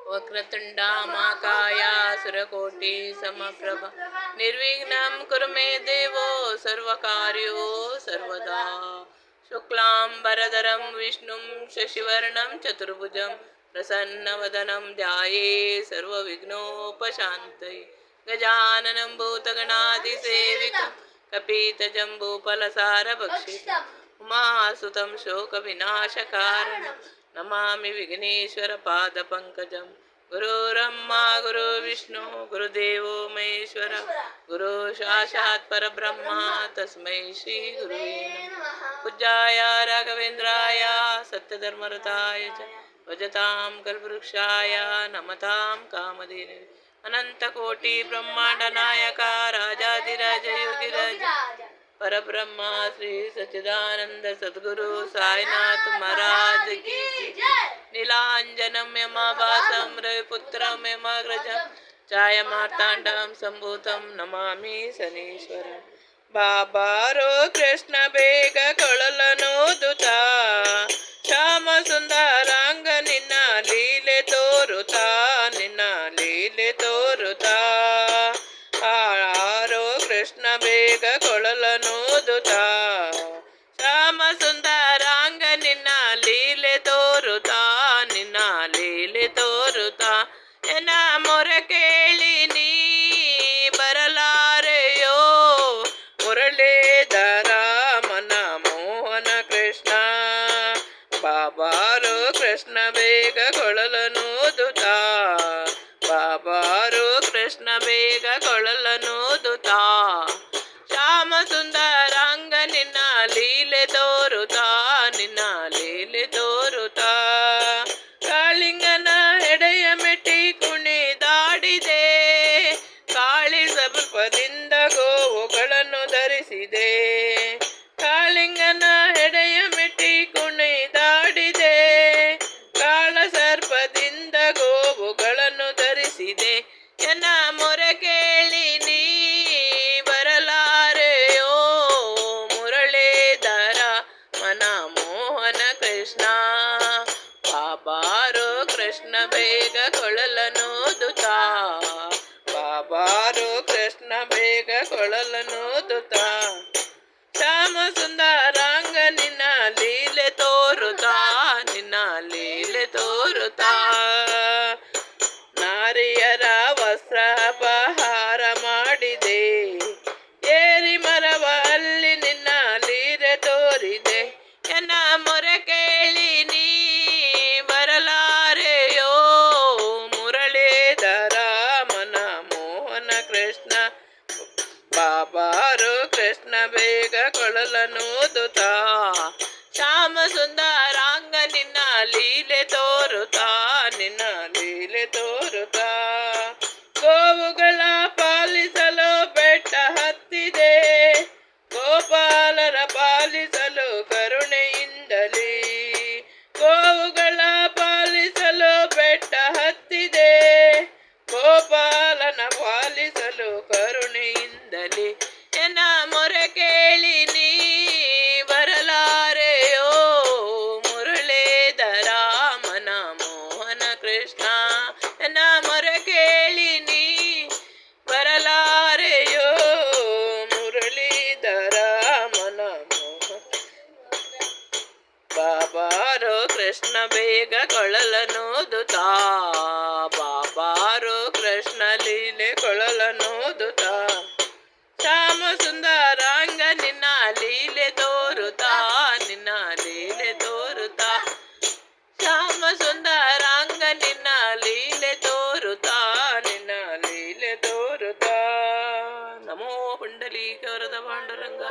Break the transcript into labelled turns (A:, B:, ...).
A: वक्रतुंडा महाकाय सुरकोटि समप्रभ निर्विघ्नं कुरु मे देवो सर्वकार्यो सर्वदा शुक्लांबरधरं विष्णुं शशिवर्णं चतुर्भुजं प्रसन्नवदनं ध्यायेत् सर्वविघ्नोपशान्तये गजाननं भूतगणाधिसेवितं कपितजम्बूफलसारभक्षितम् उमासुतं शोकविनाशकारणं नमामि विघ्नेश्वरपादपङ्कजं गुरुर्ब्रह्मा गुरुर्विष्णु गुरुदेवो महेश्वर गुरु साक्षात् परब्रह्म तस्मै श्री गुरुवे नमः। पूज्याय राघवेन्द्राय सत्यधर्मरताय च भजतां कल्पवृक्षाय नमतां कामधेनवे अनंतकोटि ब्रह्मांड नायक राजाधिराज योगिराज परब्रह्म श्री सच्चिदानंद सद्गुरु साईनाथ महाराज की नीलांजनम यमाभासं रविपुत्रम यमाग्रजं छायामार्तांडं संभूतं नमामि शनीश्वरं बाबारो कृष्ण ಬೇಗ ಕೊಳಲನೋದುತ್ತಾ ಶ್ಯಾಮ ಸುಂದರಾಂಗ ನಿನ್ನ ಲೀಲೆ ತೋರುತ್ತಾ ನಿನ್ನ ಲೀಲೆ ತೋರುತ್ತಾ ಆರೋ ಕೃಷ್ಣ ಬೇಗ ಕೊಳಲನೋದುತ್ತಾ ಶ್ಯಾಮ ಸುಂದರಾಂಗ ನಿನ್ನ ಲೀಲೆ ತೋರುತ್ತಾ ನಿನ್ನ ಲೀಲೆ ತೋರುತ್ತಾ ಎನ್ನ ಮೊರೆ ಕೇಳಿ ನೀ ಬರಲಾರೆಯೋ ಮುರಳೀಧರ ಮನ ಮೋಹನ ಕೃಷ್ಣ ಬಾಬಾರು ಕೃಷ್ಣ ಬೇಗ ಕೊಳಲನೋದುತ್ತಾ ಬಾಬಾರು ಕೃಷ್ಣ ಬೇಗ ಕೊಳಲನೋದುತ್ತಾ ಶ್ಯಾಮ ಸುಂದರಾಂಗ ನಿನ್ನ ಲೀಲೆ ತೋರುತ್ತಾ ನಿನ್ನ ಲೀಲೆ ತೋರುತ್ತಾ ಕಾಳಿಂಗನ ಎಡೆಯ ಮೆಟ್ಟಿ ಕುಣಿದಾಡಿದೆ ಕಾಳಿ ಸರ್ಪದಿಂದ ಗೋವುಗಳನ್ನು ಧರಿಸಿದೆ ಕಾಳಿಂಗನ ಎಡೆಯ ಮೆಟ್ಟಿ ಕುಣಿದಾಡಿದೆ ಕಾಳ ಸರ್ಪದಿಂದ ಗೋವುಗಳನ್ನು ಧರಿಸಿದೆ ಎನ್ನ ಮೊರೆ ಕೇಳಿ ನೀ ಬರಲಾರೆಯೋ ಮುರಳೀಧರ ಮನ ಮೋಹನ ಕೃಷ್ಣ ಬಾಬಾರೋ ಕೃಷ್ಣ ಬೇಗ ಕೊಳಲನೋದುತ್ತಾ ಬಾಬಾರೋ ಕೃಷ್ಣ ಬೇಗ ಕೊಳಲನೋದುತ್ತಾ ಶ್ಯಾಮ ಸುಂದರಾಂಗ ನಿನ್ನ ಲೀಲೆ ತೋರುತ್ತಾ ನಿನ್ನ ಲೀಲೆ ತೋರುತ್ತಾ ನಾರಿಯರ ವಸ್ತ್ರಾಪಹಾರ ಮಾಡಿದೆ ಏರಿ ಮರವ ಅಲ್ಲಿ ನಿನ್ನ ಲೀಲೆ ತೋರಿದೆ ಎನ್ನ ಮೊರೆ ಕೇಳಿ ನೀ ಬರಲಾರೆಯೋ ಮುರಳೀಧರ ಮನ ಮೋಹನ ಕೃಷ್ಣ ಬಾಬಾರು ಕೃಷ್ಣ ಬೇಗ ಕೊಳಲನೋದುತ್ತಾ ಶ್ಯಾಮ ಸುಂದರಾಂಗ ನಿನ್ನ ಲೀಲೆ ತೋರುತ್ತಾ ನಿನ್ನ ಲೀಲೆ ತೋರುತ್ತಾ ಗೋವುಗಳ ಪಾಲಿಸಲು ಬೆಟ್ಟ ಹತ್ತಿದೆ ಗೋಪಾಲರ ಪಾಲಿಸಲು ಕರುಣೆಯಿಂದಲೇ ಗೋವುಗಳ ಪಾಲಿಸಲು ಬೆಟ್ಟ ಹತ್ತಿದೆ ಗೋಪಾಲನ ಪಾಲಿಸಲು ಕರುಣೆಯಿಂದಲೇ ಎನ್ನ ಮೊರೆ ಕೇಳಿ ನೀ ಬರಲಾರೆಯೋ ಮುರಳೀಧರ ಮನ ಮೋಹನ ಕೃಷ್ಣ ಎನ್ನ ಮೊರೆ ಕೇಳಿ ನೀ ಬರಲಾರೆಯೋ ಮುರಳೀಧರ ಮನ ಮೋಹನ ಬಾಬಾರೋ ಕೃಷ್ಣ ಬೇಗ ಕೊಳಲನೋದುತ್ತಾ ಬಾಬಾರೋ ಕೃಷ್ಣ ಲೀಲೆ ಕೊಳಲನೋದುತ್ತಾ ಶ್ಯಾಮ ಸುಂದರಾಂಗ ನಿನ್ನ ಲೀಲೆ ತೋರುತ್ತಾ ನಿನ್ನ ಲೀಲೆ ತೋರುತ್ತಾ ಶ್ಯಾಮ ಸುಂದರಾಂಗ ನಿನ್ನ ಲೀಲೆ ತೋರುತ್ತಾ ನಿನ್ನ ಲೀಲೆ ತೋರುತ್ತಾ ನಮೋ ಪುಂಡಲೀಕ ವರದ ಪಾಂಡುರಂಗ